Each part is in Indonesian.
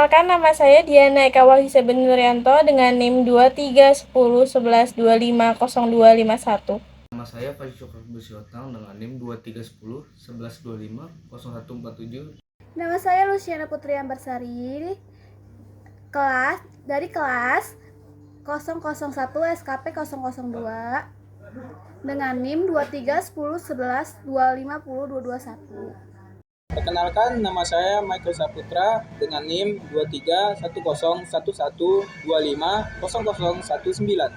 Perkenalkan, nama saya Diana Eka Wahisa Benurianto dengan NIM 231011250251. Nama saya Faiz Syukri Busyotang dengan NIM 231011250147. Nama saya Luciana Putri Ambarsari, dari kelas 001 SKP 002 dengan NIM 231011250221. Perkenalkan, nama saya Michael Saputra dengan NIM 231011250019.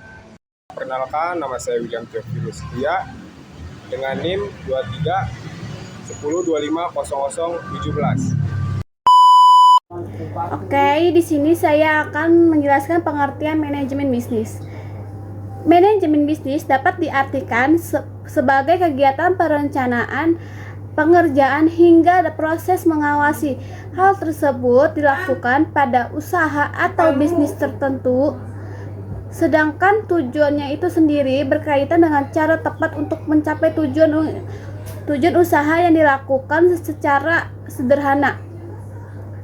Perkenalkan, nama saya William Theophilus Setia dengan NIM 2310250017. Oke, di sini saya akan menjelaskan pengertian manajemen bisnis. Manajemen bisnis dapat diartikan sebagai kegiatan perencanaan, pengerjaan hingga proses mengawasi. Hal tersebut dilakukan pada usaha atau bisnis tertentu, sedangkan tujuannya itu sendiri berkaitan dengan cara tepat untuk mencapai tujuan usaha yang dilakukan secara sederhana.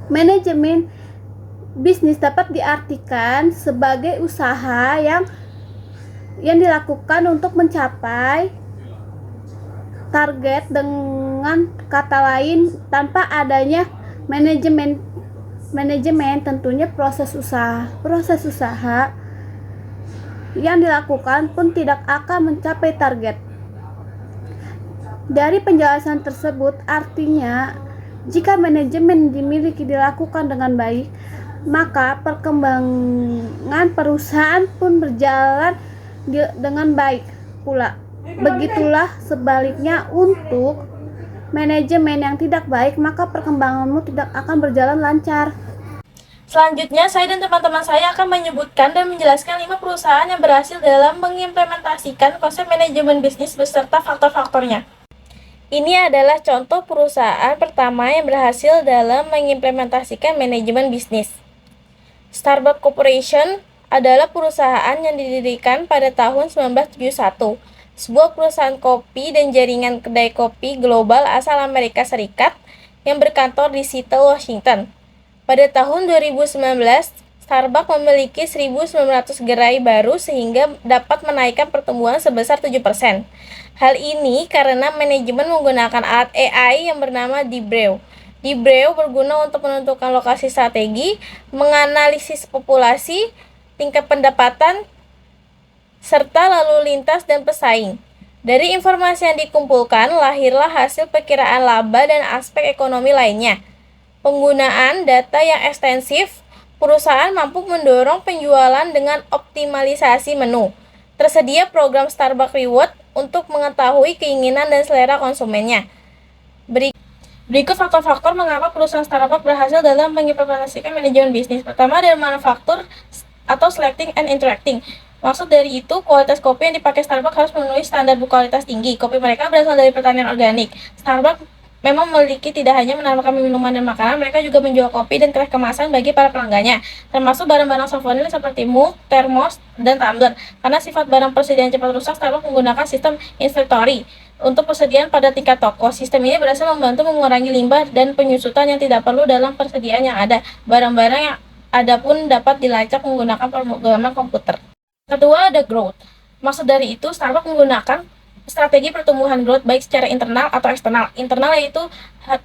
Manajemen bisnis dapat diartikan sebagai usaha yang dilakukan untuk mencapai target. Dengan kata lain, tanpa adanya manajemen tentunya proses usaha yang dilakukan pun tidak akan mencapai target. Dari penjelasan tersebut, artinya jika manajemen dilakukan dengan baik, maka perkembangan perusahaan pun berjalan dengan baik pula. Begitulah sebaliknya, untuk manajemen yang tidak baik, maka perkembanganmu tidak akan berjalan lancar. Selanjutnya, saya dan teman-teman saya akan menyebutkan dan menjelaskan 5 perusahaan yang berhasil dalam mengimplementasikan konsep manajemen bisnis beserta faktor-faktornya. Ini adalah contoh perusahaan pertama yang berhasil dalam mengimplementasikan manajemen bisnis. Starbucks Corporation adalah perusahaan yang didirikan pada tahun 1971. Sebuah perusahaan kopi dan jaringan kedai kopi global asal Amerika Serikat yang berkantor di Seattle, Washington. Pada tahun 2019, Starbucks memiliki 1.900 gerai baru sehingga dapat menaikkan pertumbuhan sebesar 7%. Hal ini karena manajemen menggunakan alat AI yang bernama Deep-Brew. Deep-Brew berguna untuk menentukan lokasi strategi, menganalisis populasi, tingkat pendapatan, serta lalu lintas dan pesaing. Dari informasi yang dikumpulkan, lahirlah hasil perkiraan laba dan aspek ekonomi lainnya. Penggunaan data yang ekstensif, perusahaan mampu mendorong penjualan dengan optimalisasi menu. Tersedia program Starbucks Reward untuk mengetahui keinginan dan selera konsumennya. Berikut faktor-faktor mengapa perusahaan Starbucks berhasil dalam mengimplementasikan manajemen bisnis. Pertama, dari manufaktur atau selecting and interacting. Maksud dari itu, kualitas kopi yang dipakai Starbucks harus memenuhi standar berkualitas tinggi. Kopi mereka berasal dari pertanian organik. Starbucks memang memiliki tidak hanya menawarkan minuman dan makanan, mereka juga menjual kopi dan teh kemasan bagi para pelanggannya, termasuk barang-barang souvenir seperti mug, termos, dan tumbler. Karena sifat barang persediaan cepat rusak, Starbucks menggunakan sistem inventory untuk persediaan pada tingkat toko. Sistem ini berhasil membantu mengurangi limbah dan penyusutan yang tidak perlu dalam persediaan yang ada. Barang-barang yang ada pun dapat dilacak menggunakan pemrograman komputer. Kedua, ada growth. Maksud dari itu, Starbucks menggunakan strategi pertumbuhan growth baik secara internal atau eksternal. Internal yaitu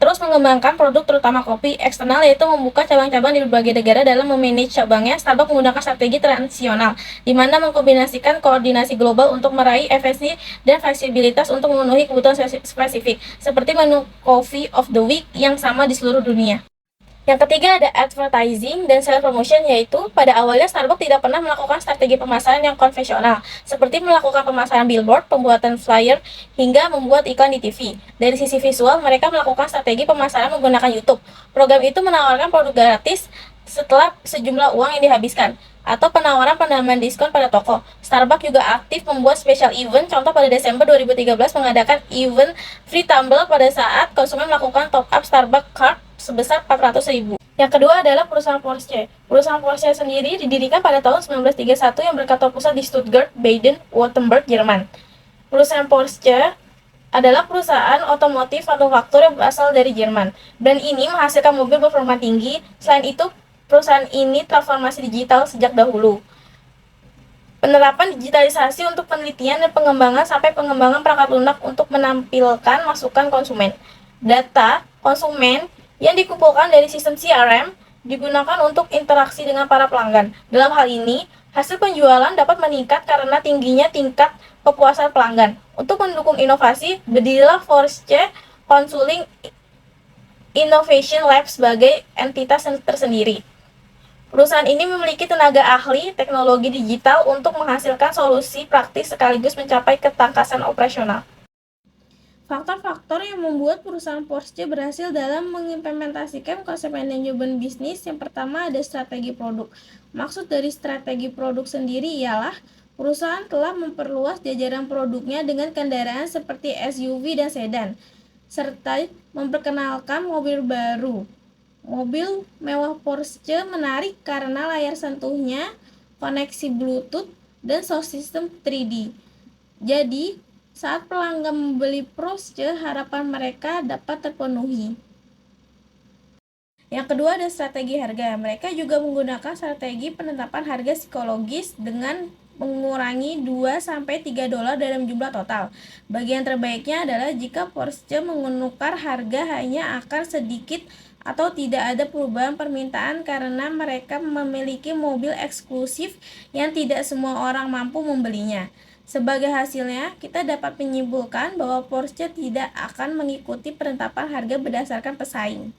terus mengembangkan produk terutama kopi. Eksternal yaitu membuka cabang-cabang di berbagai negara. Dalam memanage cabangnya, Starbucks menggunakan strategi transisional, di mana mengkombinasikan koordinasi global untuk meraih efisiensi dan fleksibilitas untuk memenuhi kebutuhan spesifik, seperti menu Coffee of the Week yang sama di seluruh dunia. Yang ketiga, ada advertising dan sales promotion, yaitu pada awalnya Starbucks tidak pernah melakukan strategi pemasaran yang konvensional, seperti melakukan pemasaran billboard, pembuatan flyer, hingga membuat iklan di TV. Dari sisi visual, mereka melakukan strategi pemasaran menggunakan YouTube. Program itu menawarkan produk gratis setelah sejumlah uang yang dihabiskan, atau penawaran penambahan diskon pada toko. Starbucks juga aktif membuat special event, contoh pada Desember 2013 mengadakan event free tumbler pada saat konsumen melakukan top up Starbucks card sebesar 400.000. Yang kedua adalah perusahaan Porsche. Perusahaan Porsche sendiri didirikan pada tahun 1931 yang berkantor pusat di Stuttgart, Baden-Württemberg, Jerman. Perusahaan Porsche adalah perusahaan otomotif manufaktur yang berasal dari Jerman. Brand ini menghasilkan mobil berperforma tinggi. Selain itu, perusahaan ini transformasi digital sejak dahulu. Penerapan digitalisasi untuk penelitian dan pengembangan sampai pengembangan perangkat lunak untuk menampilkan masukan konsumen. Data konsumen yang dikumpulkan dari sistem CRM digunakan untuk interaksi dengan para pelanggan. Dalam hal ini, hasil penjualan dapat meningkat karena tingginya tingkat kepuasan pelanggan. Untuk mendukung inovasi, berdirilah Porsche Consulting Innovation Lab sebagai entitas tersendiri. Perusahaan ini memiliki tenaga ahli teknologi digital untuk menghasilkan solusi praktis sekaligus mencapai ketangkasan operasional. Faktor-faktor yang membuat perusahaan Porsche berhasil dalam mengimplementasikan konsep manajemen bisnis, yang pertama ada strategi produk. Maksud dari strategi produk sendiri ialah perusahaan telah memperluas jajaran produknya dengan kendaraan seperti SUV dan sedan, serta memperkenalkan mobil baru. Mobil mewah Porsche menarik karena layar sentuhnya, koneksi Bluetooth, dan sound system 3D. Jadi, saat pelanggan membeli Porsche, harapan mereka dapat terpenuhi. Yang kedua ada strategi harga. Mereka juga menggunakan strategi penetapan harga psikologis dengan mengurangi 2-3 dolar dalam jumlah total. Bagian terbaiknya adalah jika Porsche menukar harga hanya akan sedikit atau tidak ada perubahan permintaan karena mereka memiliki mobil eksklusif yang tidak semua orang mampu membelinya. Sebagai hasilnya, kita dapat menyimpulkan bahwa Porsche tidak akan mengikuti penetapan harga berdasarkan pesaing.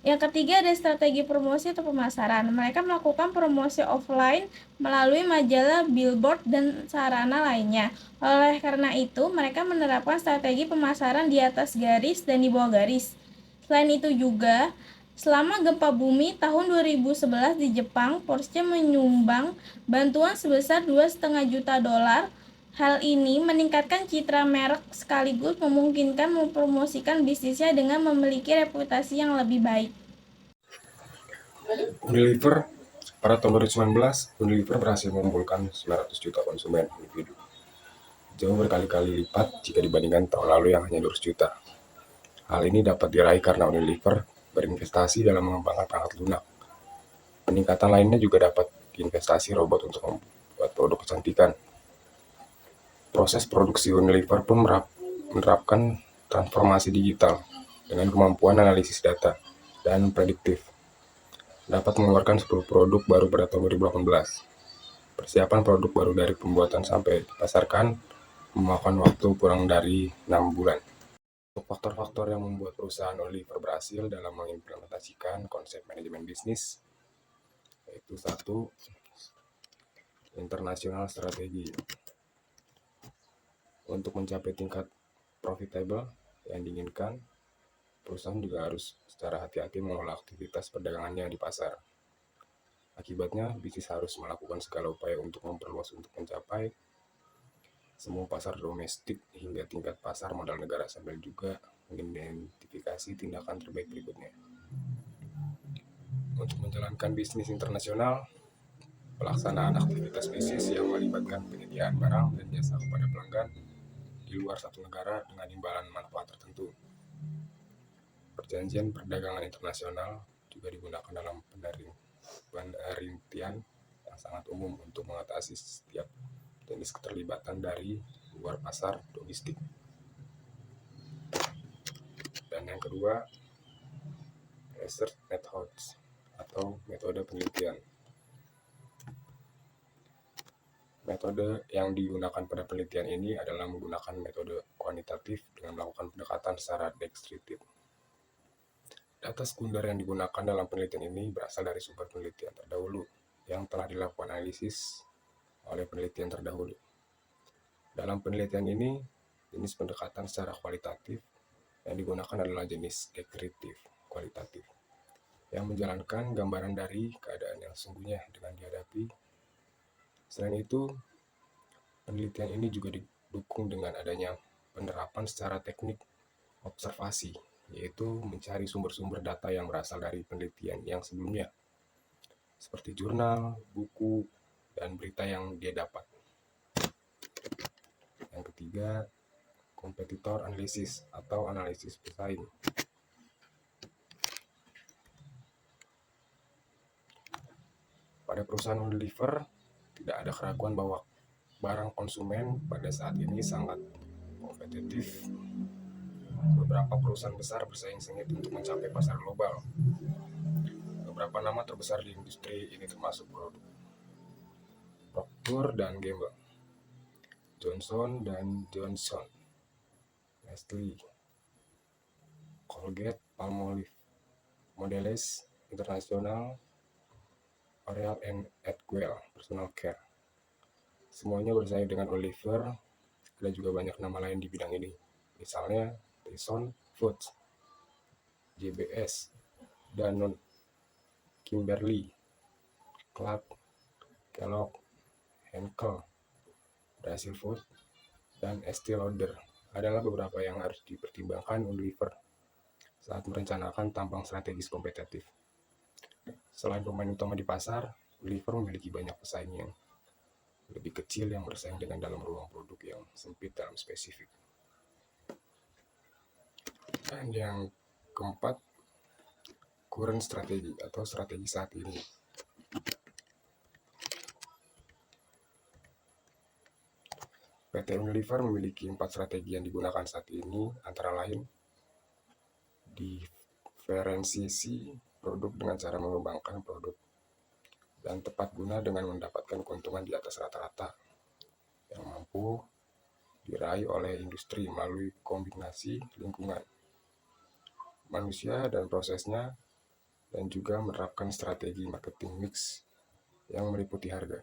Yang ketiga ada strategi promosi atau pemasaran. Mereka melakukan promosi offline melalui majalah, billboard, dan sarana lainnya. Oleh karena itu, mereka menerapkan strategi pemasaran di atas garis dan di bawah garis. Selain itu juga, selama gempa bumi tahun 2011 di Jepang, Porsche menyumbang bantuan sebesar 2,5 juta dolar. Hal ini meningkatkan citra merek sekaligus memungkinkan mempromosikan bisnisnya dengan memiliki reputasi yang lebih baik. Unilever, pada tahun 2019, Unilever berhasil mengumpulkan 900 juta konsumen individu. Jauh berkali-kali lipat jika dibandingkan tahun lalu yang hanya 200 juta. Hal ini dapat diraih karena Unilever berinvestasi dalam mengembangkan perangkat lunak. Peningkatan lainnya juga dapat investasi robot untuk membuat produk kecantikan. Proses produksi Unilever pun menerapkan transformasi digital dengan kemampuan analisis data dan prediktif. Dapat mengeluarkan 10 produk baru pada tahun 2018. Persiapan produk baru dari pembuatan sampai dipasarkan memakan waktu kurang dari 6 bulan. Faktor-faktor yang membuat perusahaan Unilever berhasil dalam mengimplementasikan konsep manajemen bisnis yaitu 1. Internasional strategi. Untuk mencapai tingkat profitable yang diinginkan, perusahaan juga harus secara hati-hati mengelola aktivitas perdagangannya di pasar. Akibatnya, bisnis harus melakukan segala upaya untuk memperluas untuk mencapai semua pasar domestik hingga tingkat pasar modal negara sambil juga mengidentifikasi tindakan terbaik berikutnya. Untuk menjalankan bisnis internasional, pelaksanaan aktivitas bisnis yang melibatkan penyediaan barang dan jasa kepada pelanggan di luar satu negara dengan imbalan manfaat tertentu. Perjanjian perdagangan internasional juga digunakan dalam penelitian yang sangat umum untuk mengatasi setiap jenis keterlibatan dari luar pasar domestik. Dan yang kedua, research methods atau metode penelitian. Metode yang digunakan pada penelitian ini adalah menggunakan metode kuantitatif dengan melakukan pendekatan secara deskriptif. Data sekunder yang digunakan dalam penelitian ini berasal dari sumber penelitian terdahulu yang telah dilakukan analisis oleh penelitian terdahulu. Dalam penelitian ini, jenis pendekatan secara kualitatif yang digunakan adalah jenis deskriptif kualitatif, yang menjalankan gambaran dari keadaan yang sesungguhnya dengan dihadapi. Selain itu, penelitian ini juga didukung dengan adanya penerapan secara teknik observasi, yaitu mencari sumber-sumber data yang berasal dari penelitian yang sebelumnya, seperti jurnal, buku, dan berita yang dia dapat. Yang ketiga, kompetitor analisis atau analisis pesaing. Pada perusahaan Unilever, tidak ada keraguan bahwa barang konsumen pada saat ini sangat kompetitif. Beberapa perusahaan besar bersaing sengit untuk mencapai pasar global. Beberapa nama terbesar di industri ini termasuk Procter dan Gamble, Johnson dan Johnson, Nestle, Colgate, Palmolive, Mondelez International, L'Oreal and Edgewell Personal Care. Semuanya bersaing dengan Unilever. Ada juga banyak nama lain di bidang ini, misalnya Tyson Foods, JBS, Danone, Kimberly, Clark, Kellogg, Henkel, Brazil Food, dan Estée Lauder adalah beberapa yang harus dipertimbangkan Unilever saat merencanakan tampang strategis kompetitif. Selain pemain utama di pasar, Unilever memiliki banyak pesaing yang lebih kecil yang bersaing dengan dalam ruang produk yang sempit dalam spesifik. Dan yang keempat, current strategi atau strategi saat ini. PT Unilever memiliki 4 strategi yang digunakan saat ini, antara lain diferensiasi produk dengan cara mengembangkan produk dan tepat guna dengan mendapatkan keuntungan di atas rata-rata yang mampu diraih oleh industri melalui kombinasi lingkungan, manusia dan prosesnya, dan juga menerapkan strategi marketing mix yang meliputi harga,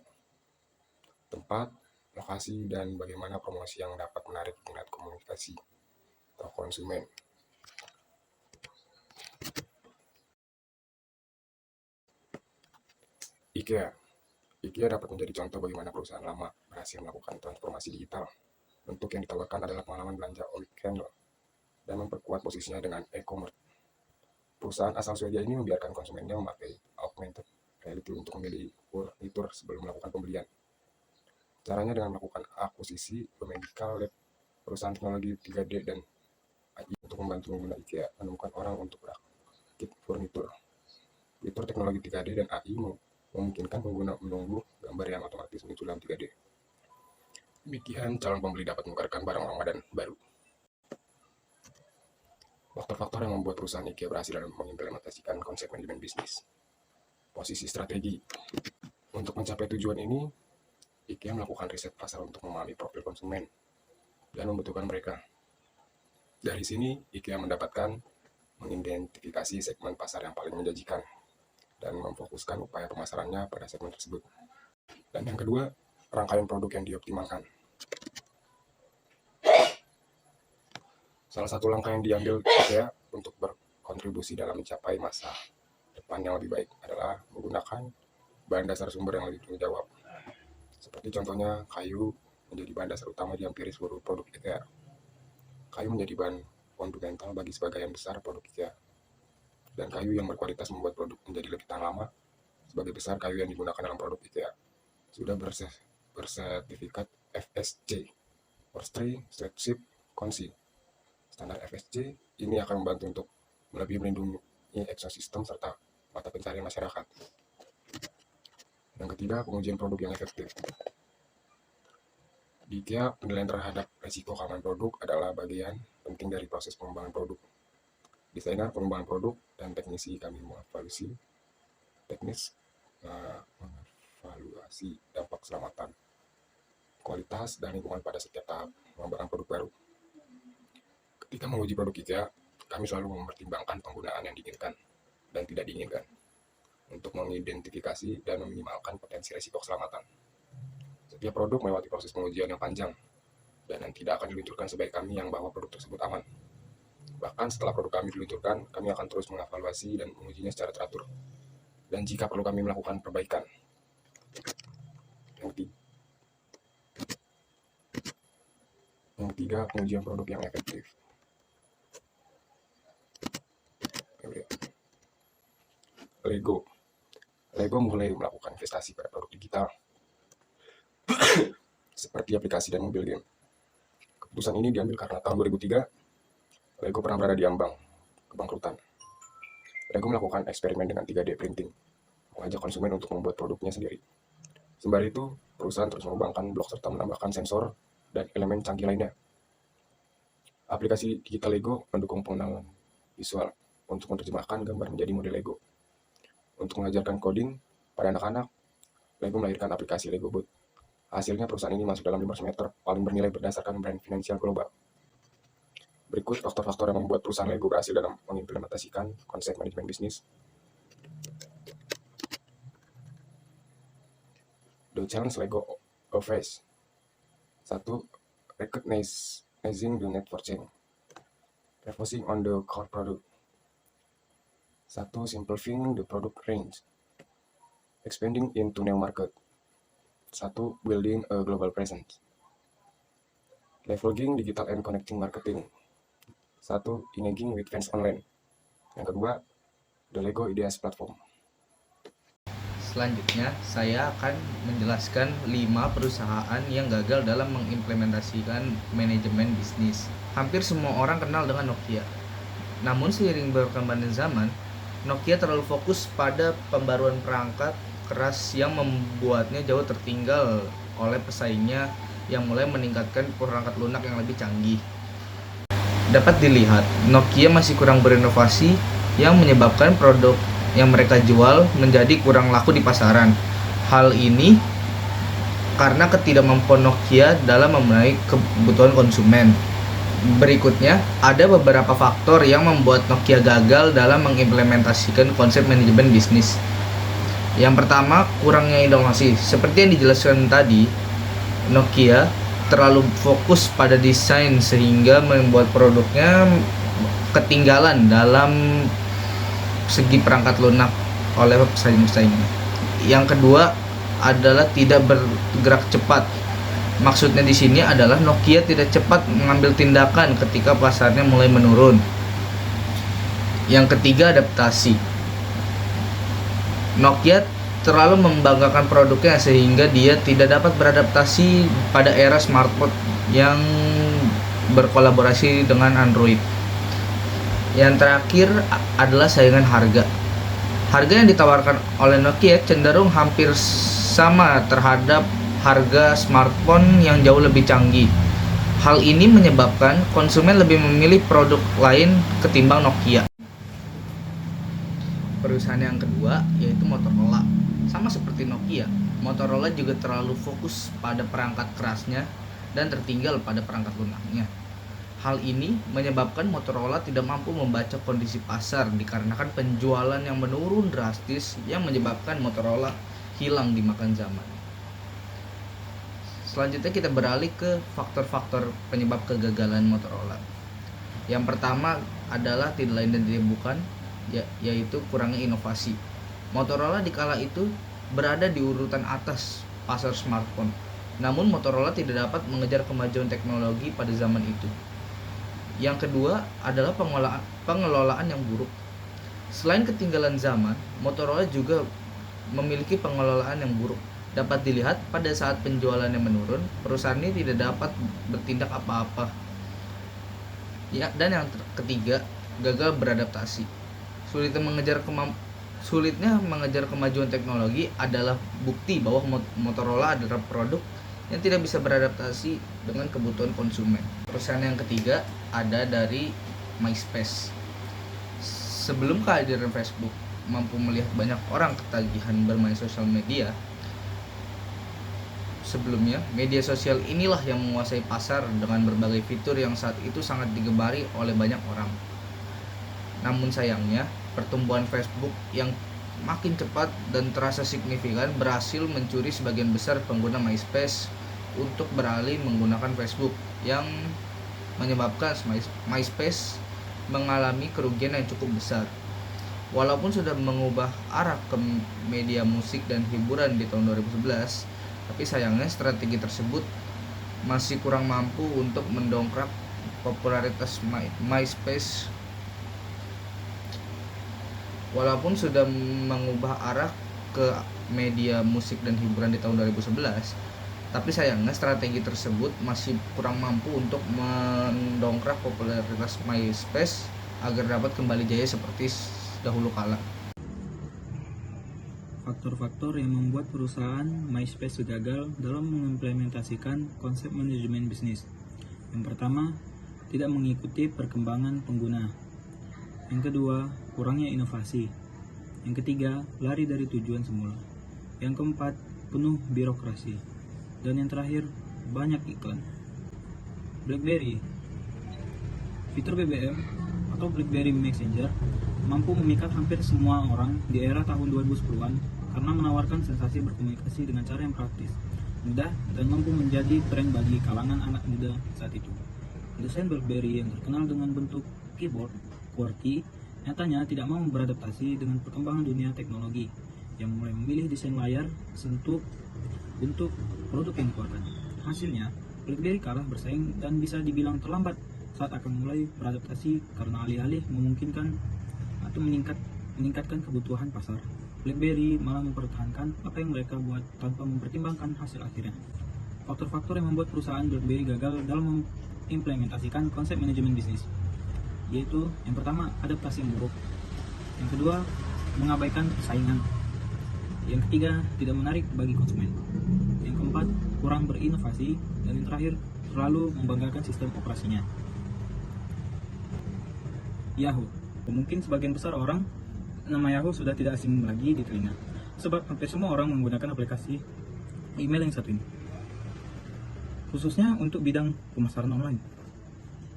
tempat, lokasi, dan bagaimana promosi yang dapat menarik minat komunikasi atau konsumen. IKEA dapat menjadi contoh bagaimana perusahaan lama berhasil melakukan transformasi digital. Bentuk yang ditawarkan adalah pengalaman belanja omnichannel dan memperkuat posisinya dengan e-commerce. Perusahaan asal Swedia ini membiarkan konsumennya memakai augmented reality untuk memilih furnitur sebelum melakukan pembelian. Caranya dengan melakukan akuisisi Biomedical Lab, perusahaan teknologi 3D dan AI untuk membantu pengguna IKEA menemukan orang untuk merakit furnitur. Fitur teknologi 3D dan AI memungkinkan pengguna menunggu gambar yang otomatis muncul dalam 3D. Demikian, calon pembeli dapat menukarkan barang Ramadan baru. Faktor-faktor yang membuat perusahaan IKEA berhasil dalam mengimplementasikan konsep manajemen bisnis. Posisi strategi. Untuk mencapai tujuan ini, IKEA melakukan riset pasar untuk memahami profil konsumen dan membutuhkan mereka. Dari sini, IKEA mendapatkan mengidentifikasi segmen pasar yang paling menjanjikan dan memfokuskan upaya pemasarannya pada segmen tersebut. Dan yang kedua, rangkaian produk yang dioptimalkan. Salah satu langkah yang diambil IKEA untuk berkontribusi dalam mencapai masa depan yang lebih baik adalah menggunakan bahan dasar sumber yang lebih bertanggung jawab. Seperti contohnya, kayu menjadi bahan dasar utama di hampir seluruh produk IKEA. Kayu menjadi bahan fundamental bagi sebagian besar produk IKEA. Dan kayu yang berkualitas membuat produk menjadi lebih tahan lama. Sebagai besar kayu yang digunakan dalam produk IKEA sudah bersertifikat FSC, Forestry Stewardship Council. Standar FSC ini akan membantu untuk lebih melindungi ekosistem serta mata pencarian masyarakat. Yang ketiga, pengujian produk yang efektif. Di IKEA, penilaian terhadap risiko keamanan produk adalah bagian penting dari proses pengembangan produk. Desainer pengembangan produk dan teknisi kami mengevaluasi dampak keselamatan, kualitas, dan lingkungan pada setiap tahap pengembangan produk baru. Ketika menguji produk IKEA, kami selalu mempertimbangkan penggunaan yang diinginkan dan tidak diinginkan untuk mengidentifikasi dan meminimalkan potensi risiko keselamatan. Setiap produk melewati proses pengujian yang panjang dan yang tidak akan diluncurkan sebaik kami yang bahwa produk tersebut aman. Bahkan setelah produk kami diluncurkan, kami akan terus mengevaluasi dan mengujinya secara teratur. Dan jika perlu kami melakukan perbaikan. Yang ketiga, pengujian produk yang efektif. Lego mulai melakukan investasi pada produk digital seperti aplikasi dan mobil game. Keputusan ini diambil karena tahun 2003 Lego pernah berada di ambang kebangkrutan. Lego melakukan eksperimen dengan 3D printing, mengajak konsumen untuk membuat produknya sendiri. Sembari itu, perusahaan terus mengembangkan blok serta menambahkan sensor dan elemen canggih lainnya. Aplikasi digital Lego mendukung pengenalan visual untuk menerjemahkan gambar menjadi model Lego. Untuk mengajarkan coding pada anak-anak, Lego melahirkan aplikasi Lego Bot. Hasilnya perusahaan ini masuk dalam 500 meter paling bernilai berdasarkan brand finansial global. Berikut faktor-faktor yang membuat perusahaan Lego berhasil dalam mengimplementasikan konsep manajemen bisnis. The challenge Lego face. 1. Recognizing the need for change. Focusing on the core product. 1. Simplifying the product range. Expanding into new market. 1. Building a global presence. Leveraging digital and connecting marketing. 1. Engaging with fans online. Yang kedua, The Lego Ideas Platform. Selanjutnya, saya akan menjelaskan 5 perusahaan yang gagal dalam mengimplementasikan manajemen bisnis. Hampir semua orang kenal dengan Nokia. Namun seiring berkembangnya zaman, Nokia terlalu fokus pada pembaruan perangkat keras yang membuatnya jauh tertinggal oleh pesaingnya yang mulai meningkatkan perangkat lunak yang lebih canggih. Dapat dilihat, Nokia masih kurang berinovasi yang menyebabkan produk yang mereka jual menjadi kurang laku di pasaran. Hal ini karena ketidakmampuan Nokia dalam memenuhi kebutuhan konsumen. Berikutnya, ada beberapa faktor yang membuat Nokia gagal dalam mengimplementasikan konsep manajemen bisnis. Yang pertama, kurangnya inovasi. Seperti yang dijelaskan tadi, Nokia terlalu fokus pada desain sehingga membuat produknya ketinggalan dalam segi perangkat lunak oleh pesaing-pesaingnya. Yang kedua adalah tidak bergerak cepat. Maksudnya di sini adalah Nokia tidak cepat mengambil tindakan ketika pasarnya mulai menurun. Yang ketiga, adaptasi. Nokia terlalu membanggakan produknya sehingga dia tidak dapat beradaptasi pada era smartphone yang berkolaborasi dengan Android. Yang terakhir adalah saingan harga. Harga yang ditawarkan oleh Nokia cenderung hampir sama terhadap harga smartphone yang jauh lebih canggih. Hal ini menyebabkan konsumen lebih memilih produk lain ketimbang Nokia. Perusahaan yang kedua yaitu Motorola. Sama seperti Nokia, Motorola juga terlalu fokus pada perangkat kerasnya dan tertinggal pada perangkat lunaknya. Hal ini menyebabkan Motorola tidak mampu membaca kondisi pasar dikarenakan penjualan yang menurun drastis yang menyebabkan Motorola hilang dimakan zaman. Selanjutnya kita beralih ke faktor-faktor penyebab kegagalan Motorola. Yang pertama adalah tidak lain dan tidak bukan yaitu kurangnya inovasi. Motorola di kala itu berada di urutan atas pasar smartphone. Namun Motorola tidak dapat mengejar kemajuan teknologi pada zaman itu. Yang kedua adalah pengelolaan yang buruk. Selain ketinggalan zaman, Motorola juga memiliki pengelolaan yang buruk. Dapat dilihat pada saat penjualan yang menurun, perusahaan ini tidak dapat bertindak apa-apa. Ya, dan yang ketiga, gagal beradaptasi. Sulitnya mengejar kemajuan teknologi adalah bukti bahwa Motorola adalah produk yang tidak bisa beradaptasi dengan kebutuhan konsumen. Perusahaan yang ketiga ada dari MySpace. Sebelum kehadiran Facebook mampu melihat banyak orang ketagihan bermain sosial media, sebelumnya media sosial inilah yang menguasai pasar dengan berbagai fitur yang saat itu sangat digemari oleh banyak orang. Namun sayangnya, pertumbuhan Facebook yang makin cepat dan terasa signifikan berhasil mencuri sebagian besar pengguna MySpace untuk beralih menggunakan Facebook, yang menyebabkan MySpace mengalami kerugian yang cukup besar. Walaupun sudah mengubah arah ke media musik dan hiburan di tahun 2011, tapi sayangnya strategi tersebut masih kurang mampu untuk mendongkrak popularitas MySpace. Walaupun sudah mengubah arah ke media musik dan hiburan di tahun 2011, tapi sayangnya strategi tersebut masih kurang mampu untuk mendongkrak popularitas MySpace agar dapat kembali jaya seperti dahulu kala. faktor-faktor yang membuat perusahaan MySpace gagal dalam mengimplementasikan konsep manajemen bisnis. Yang pertama, tidak mengikuti perkembangan pengguna. Yang kedua, kurangnya inovasi. Yang ketiga, lari dari tujuan semula. Yang keempat, penuh birokrasi. Dan yang terakhir, banyak iklan. BlackBerry. Fitur BBM atau BlackBerry Messenger mampu memikat hampir semua orang di era tahun 2010-an karena menawarkan sensasi berkomunikasi dengan cara yang praktis, mudah, dan mampu menjadi tren bagi kalangan anak muda saat itu. Desain BlackBerry yang terkenal dengan bentuk keyboard QWERTY nyatanya tidak mau beradaptasi dengan perkembangan dunia teknologi yang mulai memilih desain layar sentuh untuk produk yang dikeluarkan. Hasilnya, BlackBerry kalah bersaing dan bisa dibilang terlambat saat akan mulai beradaptasi karena alih-alih memungkinkan atau meningkatkan kebutuhan pasar. BlackBerry malah mempertahankan apa yang mereka buat tanpa mempertimbangkan hasil akhirnya. Faktor-faktor yang membuat perusahaan BlackBerry gagal dalam mengimplementasikan konsep manajemen bisnis, yaitu yang pertama, adaptasi yang buruk. Yang kedua, mengabaikan saingan. Yang ketiga, tidak menarik bagi konsumen. Yang keempat, kurang berinovasi. Dan yang terakhir, terlalu membanggakan sistem operasinya. Yahoo. Mungkin sebagian besar orang, nama Yahoo sudah tidak asing lagi di telinga, sebab hampir semua orang menggunakan aplikasi email yang satu ini, khususnya untuk bidang pemasaran online.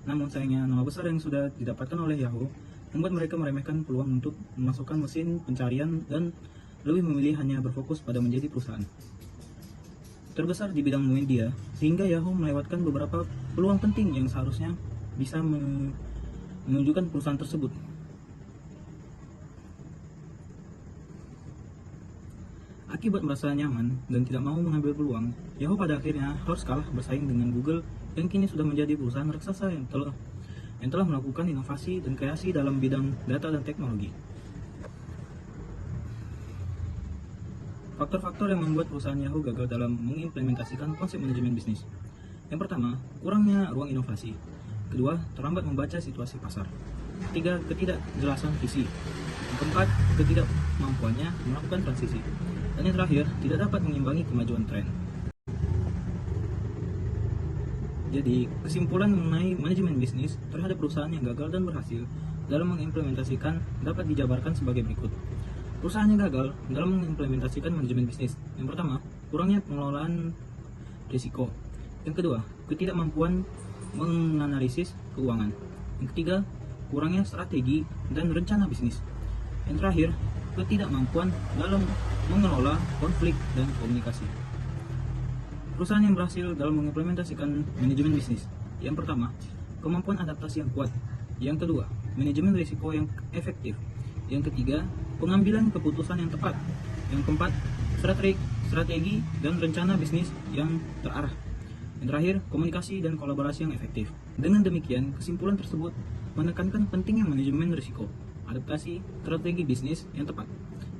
Namun sayangnya, nama besar yang sudah didapatkan oleh Yahoo membuat mereka meremehkan peluang untuk memasukkan mesin pencarian dan lebih memilih hanya berfokus pada menjadi perusahaan terbesar di bidang media, sehingga Yahoo melewatkan beberapa peluang penting yang seharusnya bisa menunjukkan perusahaan tersebut. Akibat merasa nyaman dan tidak mau mengambil peluang, Yahoo pada akhirnya harus kalah bersaing dengan Google yang kini sudah menjadi perusahaan raksasa yang telah melakukan inovasi dan kreasi dalam bidang data dan teknologi. Faktor-faktor yang membuat perusahaan Yahoo gagal dalam mengimplementasikan konsep manajemen bisnis. Yang pertama, kurangnya ruang inovasi. Kedua, terlambat membaca situasi pasar. Ketiga, ketidakjelasan visi. Yang keempat, ketidakmampuannya melakukan transisi. Dan yang terakhir, tidak dapat mengimbangi kemajuan tren. Jadi, kesimpulan mengenai manajemen bisnis terhadap perusahaan yang gagal dan berhasil dalam mengimplementasikan dapat dijabarkan sebagai berikut. Perusahaan yang gagal dalam mengimplementasikan manajemen bisnis. Yang pertama, kurangnya pengelolaan risiko. Yang kedua, ketidakmampuan menganalisis keuangan. Yang ketiga, kurangnya strategi dan rencana bisnis. Yang terakhir, ketidakmampuan dalam mengelola konflik dan komunikasi. Perusahaan yang berhasil dalam mengimplementasikan manajemen bisnis. Yang pertama, kemampuan adaptasi yang kuat. Yang kedua, manajemen risiko yang efektif. Yang ketiga, pengambilan keputusan yang tepat. Yang keempat, strategi dan rencana bisnis yang terarah. Yang terakhir, komunikasi dan kolaborasi yang efektif. Dengan demikian, kesimpulan tersebut menekankan pentingnya manajemen risiko, adaptasi, strategi bisnis yang tepat,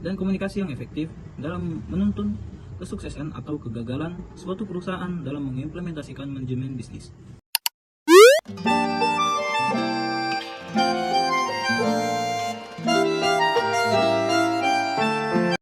dan komunikasi yang efektif dalam menuntun kesuksesan atau kegagalan suatu perusahaan dalam mengimplementasikan manajemen bisnis.